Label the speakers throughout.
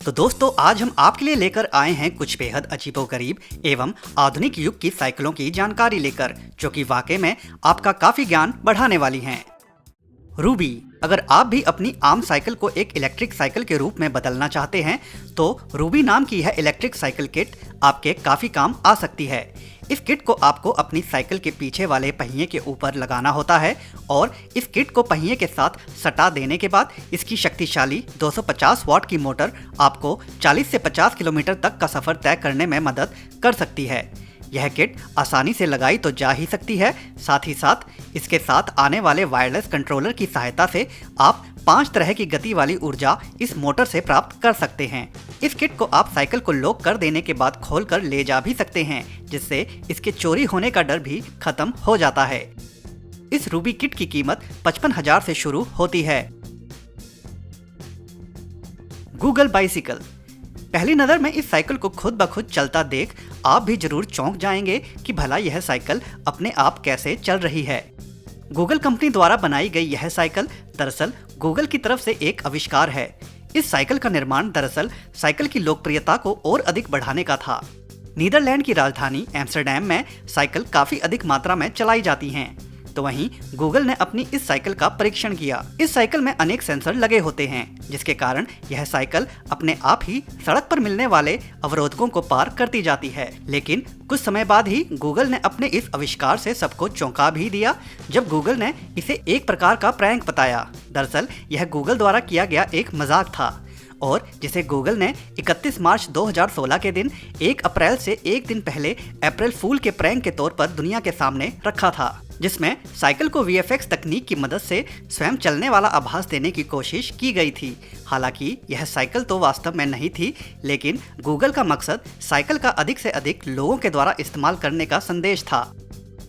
Speaker 1: तो दोस्तों आज हम आपके लिए लेकर आए हैं कुछ बेहद अजीबोगरीब एवं आधुनिक युग की साइकिलों की जानकारी लेकर, जो कि वाकई में आपका काफी ज्ञान बढ़ाने वाली हैं। रूबी, अगर आप भी अपनी आम साइकिल को एक इलेक्ट्रिक साइकिल के रूप में बदलना चाहते हैं तो रूबी नाम की यह इलेक्ट्रिक साइकिल किट आपके काफी काम आ सकती है। इस किट को आपको अपनी साइकिल के पीछे वाले पहिए के ऊपर लगाना होता है और इस किट को पहिए के साथ सटा देने के बाद इसकी शक्तिशाली 250 वाट की मोटर आपको 40 से 50 किलोमीटर तक का सफर तय करने में मदद कर सकती है। यह किट आसानी से लगाई तो जा ही सकती है, साथ ही साथ इसके साथ आने वाले वायरलेस कंट्रोलर की सहायता से आप 5 तरह की गति वाली ऊर्जा इस मोटर से प्राप्त कर सकते हैं। इस किट को आप साइकिल को लॉक कर देने के बाद खोलकर ले जा भी सकते हैं, जिससे इसके चोरी होने का डर भी खत्म हो जाता है। इस रूबी किट की कीमत 55,000 से शुरू होती है। गूगल बाइसिकल, पहली नज़र में इस साइकिल को खुद ब खुद चलता देख आप भी जरूर चौंक जाएंगे कि भला यह साइकिल अपने आप कैसे चल रही है। गूगल कंपनी द्वारा बनाई गई यह साइकिल दरअसल गूगल की तरफ से एक आविष्कार है। इस साइकिल का निर्माण दरअसल साइकिल की लोकप्रियता को और अधिक बढ़ाने का था। नीदरलैंड की राजधानी एम्स्टर्डम में साइकिल काफी अधिक मात्रा में चलाई जाती हैं। तो वहीं गूगल ने अपनी इस साइकिल का परीक्षण किया। इस साइकिल में अनेक सेंसर लगे होते हैं, जिसके कारण यह साइकिल अपने आप ही सड़क पर मिलने वाले अवरोधकों को पार करती जाती है। लेकिन कुछ समय बाद ही गूगल ने अपने इस आविष्कार से सबको चौंका भी दिया, जब गूगल ने इसे एक प्रकार का प्रैंक बताया। दरअसल यह गूगल द्वारा किया गया एक मजाक था और जिसे गूगल ने 31 मार्च 2016 के दिन 1 अप्रैल से एक दिन पहले अप्रैल फूल के प्रैंक के तौर पर दुनिया के सामने रखा था, जिसमें साइकिल को VFX तकनीक की मदद से स्वयं चलने वाला आभास देने की कोशिश की गई थी। हालांकि यह साइकिल तो वास्तव में नहीं थी, लेकिन गूगल का मकसद साइकिल का अधिक से अधिक लोगों के द्वारा इस्तेमाल करने का संदेश था।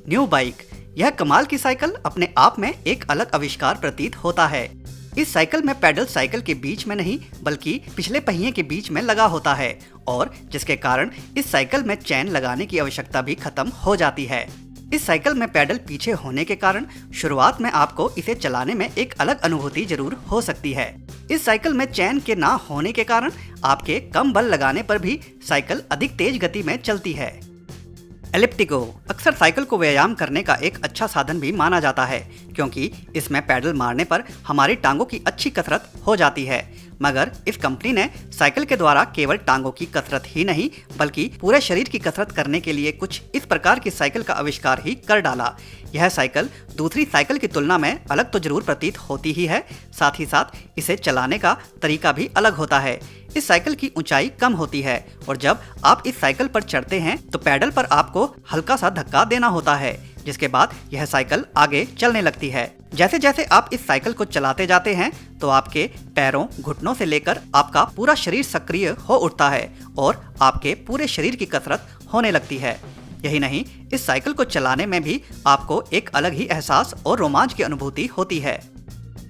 Speaker 1: न्यू बाइक, यह कमाल की साइकिल अपने आप में एक अलग आविष्कार प्रतीत होता है। इस साइकिल में पैडल साइकिल के बीच में नहीं बल्कि पिछले पहिए के बीच में लगा होता है और जिसके कारण इस साइकिल में चेन लगाने की आवश्यकता भी खत्म हो जाती है। इस साइकिल में पैडल पीछे होने के कारण शुरुआत में आपको इसे चलाने में एक अलग अनुभूति जरूर हो सकती है। इस साइकिल में चेन के ना होने के कारण आपके कम बल लगाने पर भी साइकिल अधिक तेज गति में चलती है। एलिप्टिको अक्सर साइकिल को व्यायाम करने का एक अच्छा साधन भी माना जाता है, क्योंकि इसमें पैडल मारने पर हमारी टांगों की अच्छी कसरत हो जाती है। मगर इस कंपनी ने साइकिल के द्वारा केवल टांगों की कसरत ही नहीं बल्कि पूरे शरीर की कसरत करने के लिए कुछ इस प्रकार की साइकिल का आविष्कार ही कर डाला। यह साइकिल दूसरी साइकिल की तुलना में अलग तो जरूर प्रतीत होती ही है, साथ ही साथ इसे चलाने का तरीका भी अलग होता है। इस साइकिल की ऊंचाई कम होती है और जब आप इस साइकिल पर चढ़ते हैं तो पैडल पर आपको हल्का सा धक्का देना होता है, जिसके बाद यह साइकिल आगे चलने लगती है। जैसे जैसे आप इस साइकिल को चलाते जाते हैं तो आपके पैरों, घुटनों से लेकर आपका पूरा शरीर सक्रिय हो उठता है और आपके पूरे शरीर की कसरत होने लगती है। यही नहीं, इस साइकिल को चलाने में भी आपको एक अलग ही एहसास और रोमांच की अनुभूति होती है।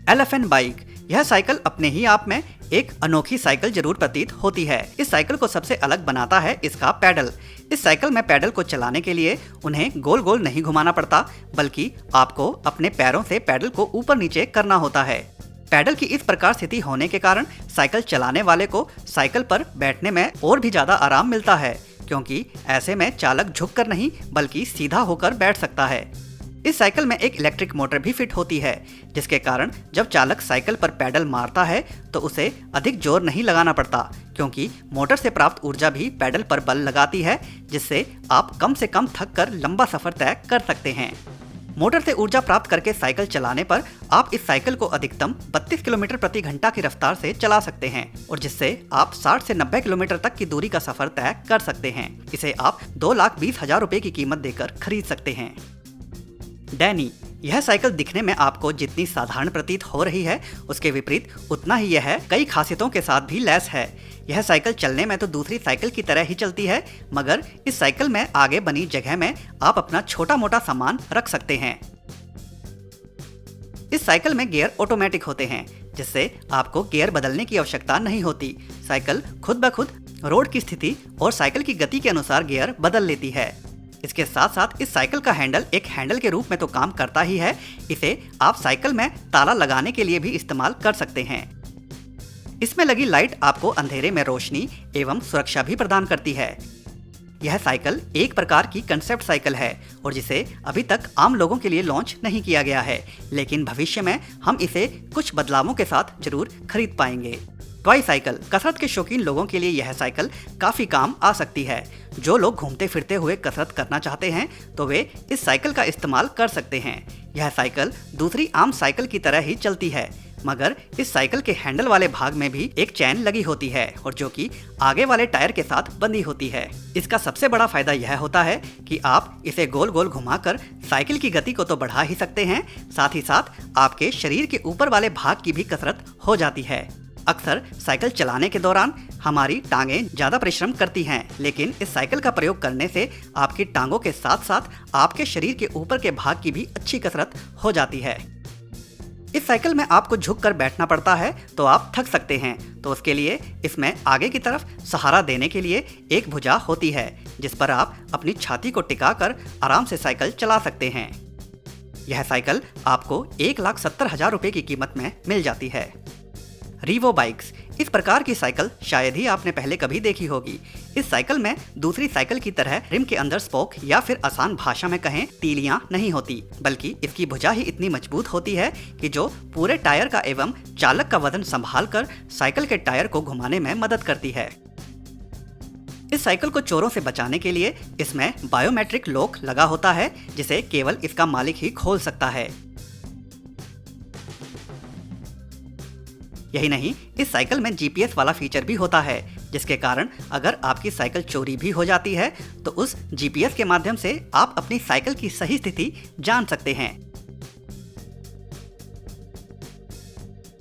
Speaker 1: एलिफेंट बाइक, यह साइकिल अपने ही आप में एक अनोखी साइकिल जरूर प्रतीत होती है। इस साइकिल को सबसे अलग बनाता है इसका पैडल। इस साइकिल में पैडल को चलाने के लिए उन्हें गोल गोल नहीं घुमाना पड़ता, बल्कि आपको अपने पैरों से पैडल को ऊपर नीचे करना होता है। पैडल की इस प्रकार स्थिति होने के कारण साइकिल चलाने वाले को साइकिल पर बैठने में और भी ज्यादा आराम मिलता है, क्योंकि ऐसे में चालक झुककर नहीं बल्कि सीधा होकर बैठ सकता है। इस साइकिल में एक इलेक्ट्रिक मोटर भी फिट होती है, जिसके कारण जब चालक साइकिल पर पैडल मारता है तो उसे अधिक जोर नहीं लगाना पड़ता, क्योंकि मोटर से प्राप्त ऊर्जा भी पैडल पर बल लगाती है, जिससे आप कम से कम थक कर लंबा सफर तय कर सकते हैं। मोटर से ऊर्जा प्राप्त करके साइकिल चलाने पर आप इस साइकिल को अधिकतम 32 किलोमीटर प्रति घंटा की रफ्तार से चला सकते हैं और जिससे आप 60 से 90 किलोमीटर तक की दूरी का सफर तय कर सकते हैं। इसे आप 2,20,000 रुपए की कीमत देकर खरीद सकते हैं। डैनी, यह साइकिल दिखने में आपको जितनी साधारण प्रतीत हो रही है उसके विपरीत उतना ही यह कई खासियतों के साथ भी लैस है। यह साइकिल चलने में तो दूसरी साइकिल की तरह ही चलती है, मगर इस साइकिल में आगे बनी जगह में आप अपना छोटा मोटा सामान रख सकते हैं। इस साइकिल में गियर ऑटोमेटिक होते हैं, जिससे आपको गियर बदलने की आवश्यकता नहीं होती। साइकिल खुद ब खुद रोड की स्थिति और साइकिल की गति के अनुसार गियर बदल लेती है। इसके साथ साथ इस साइकिल का हैंडल एक हैंडल के रूप में तो काम करता ही है, इसे आप साइकिल में ताला लगाने के लिए भी इस्तेमाल कर सकते हैं। इसमें लगी लाइट आपको अंधेरे में रोशनी एवं सुरक्षा भी प्रदान करती है। यह साइकिल एक प्रकार की कंसेप्ट साइकिल है और जिसे अभी तक आम लोगों के लिए लॉन्च नहीं किया गया है, लेकिन भविष्य में हम इसे कुछ बदलावों के साथ जरूर खरीद पाएंगे। टॉय साइकिल, कसरत के शौकीन लोगों के लिए यह साइकिल काफ़ी काम आ सकती है। जो लोग घूमते फिरते हुए कसरत करना चाहते हैं तो वे इस साइकिल का इस्तेमाल कर सकते हैं। यह साइकिल दूसरी आम साइकिल की तरह ही चलती है, मगर इस साइकिल के हैंडल वाले भाग में भी एक चैन लगी होती है और जो कि आगे वाले टायर के साथ बंधी होती है। इसका सबसे बड़ा फायदा यह होता है कि आप इसे गोल गोल घुमाकर साइकिल की गति को तो बढ़ा ही सकते हैं, साथ ही साथ आपके शरीर के ऊपर वाले भाग की भी कसरत हो जाती है। अक्सर साइकिल चलाने के दौरान हमारी टांगें ज़्यादा परिश्रम करती हैं, लेकिन इस साइकिल का प्रयोग करने से आपकी टांगों के साथ साथ आपके शरीर के ऊपर के भाग की भी अच्छी कसरत हो जाती है। इस साइकिल में आपको झुककर बैठना पड़ता है तो आप थक सकते हैं, तो उसके लिए इसमें आगे की तरफ सहारा देने के लिए एक भुजा होती है जिस पर आप अपनी छाती को टिकाकर आराम से साइकिल चला सकते हैं। यह साइकिल आपको 1,70,000 रुपये की कीमत में मिल जाती है। रीवो बाइक्स, इस प्रकार की साइकिल शायद ही आपने पहले कभी देखी होगी। इस साइकिल में दूसरी साइकिल की तरह रिम के अंदर स्पोक या फिर आसान भाषा में कहें तीलियां नहीं होती, बल्कि इसकी भुजा ही इतनी मजबूत होती है कि जो पूरे टायर का एवं चालक का वजन संभाल कर साइकिल के टायर को घुमाने में मदद करती है। इस साइकिल को चोरों से बचाने के लिए इसमें बायोमेट्रिक लॉक लगा होता है जिसे केवल इसका मालिक ही खोल सकता है। यही नहीं, इस साइकिल में जीपीएस वाला फीचर भी होता है जिसके कारण अगर आपकी साइकिल चोरी भी हो जाती है तो उस जीपीएस के माध्यम से आप अपनी साइकिल की सही स्थिति जान सकते हैं।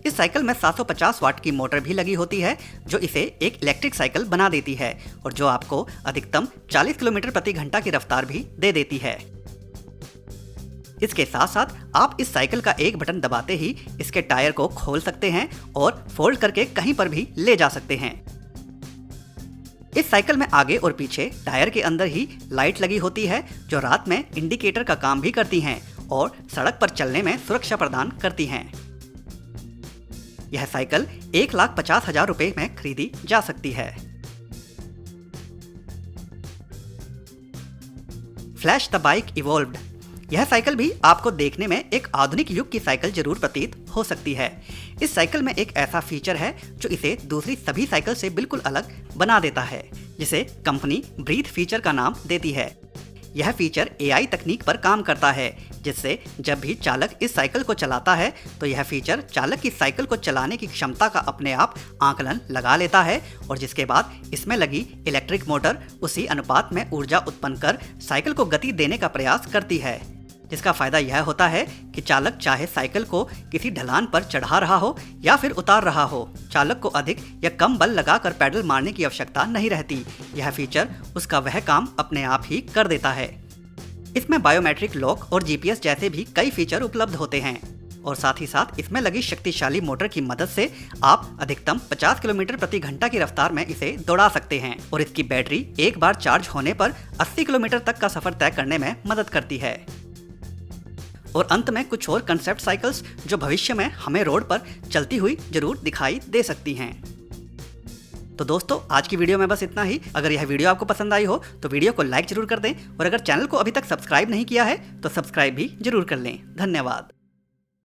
Speaker 1: इस साइकिल में 750 वाट की मोटर भी लगी होती है जो इसे एक इलेक्ट्रिक साइकिल बना देती है और जो आपको अधिकतम 40 किलोमीटर प्रति घंटा की रफ्तार भी दे देती है। इसके साथ साथ आप इस साइकिल का एक बटन दबाते ही इसके टायर को खोल सकते हैं और फोल्ड करके कहीं पर भी ले जा सकते हैं। इस साइकिल में आगे और पीछे टायर के अंदर ही लाइट लगी होती है जो रात में इंडिकेटर का काम भी करती हैं और सड़क पर चलने में सुरक्षा प्रदान करती हैं। यह साइकिल 1,50,000 रुपये में खरीदी जा सकती है। फ्लैश द बाइक इवॉल्व्ड, यह साइकिल भी आपको देखने में एक आधुनिक युग की साइकिल जरूर प्रतीत हो सकती है। इस साइकिल में एक ऐसा फीचर है जो इसे दूसरी सभी साइकिल से बिल्कुल अलग बना देता है, जिसे कंपनी ब्रीथ फीचर का नाम देती है। यह फीचर एआई तकनीक पर काम करता है जिससे जब भी चालक इस साइकिल को चलाता है तो यह फीचर चालक की साइकिल को चलाने की क्षमता का अपने आप आकलन लगा लेता है और जिसके बाद इसमें लगी इलेक्ट्रिक मोटर उसी अनुपात में ऊर्जा उत्पन्न कर साइकिल को गति देने का प्रयास करती है, जिसका फायदा यह होता है कि चालक चाहे साइकिल को किसी ढलान पर चढ़ा रहा हो या फिर उतार रहा हो, चालक को अधिक या कम बल लगाकर पैडल मारने की आवश्यकता नहीं रहती। यह फीचर उसका वह काम अपने आप ही कर देता है। इसमें बायोमेट्रिक लॉक और जीपीएस जैसे भी कई फीचर उपलब्ध होते हैं और साथ ही साथ इसमें लगी शक्तिशाली मोटर की मदद से आप अधिकतम 50 किलोमीटर प्रति घंटा की रफ्तार में इसे दौड़ा सकते हैं और इसकी बैटरी एक बार चार्ज होने पर 80 किलोमीटर तक का सफर तय करने में मदद करती है। और अंत में कुछ और कंसेप्ट साइकिल्स जो भविष्य में हमें रोड पर चलती हुई जरूर दिखाई दे सकती हैं। तो दोस्तों, आज की वीडियो में बस इतना ही। अगर यह वीडियो आपको पसंद आई हो तो वीडियो को लाइक जरूर कर दें और अगर चैनल को अभी तक सब्सक्राइब नहीं किया है तो सब्सक्राइब भी जरूर कर लें। धन्यवाद।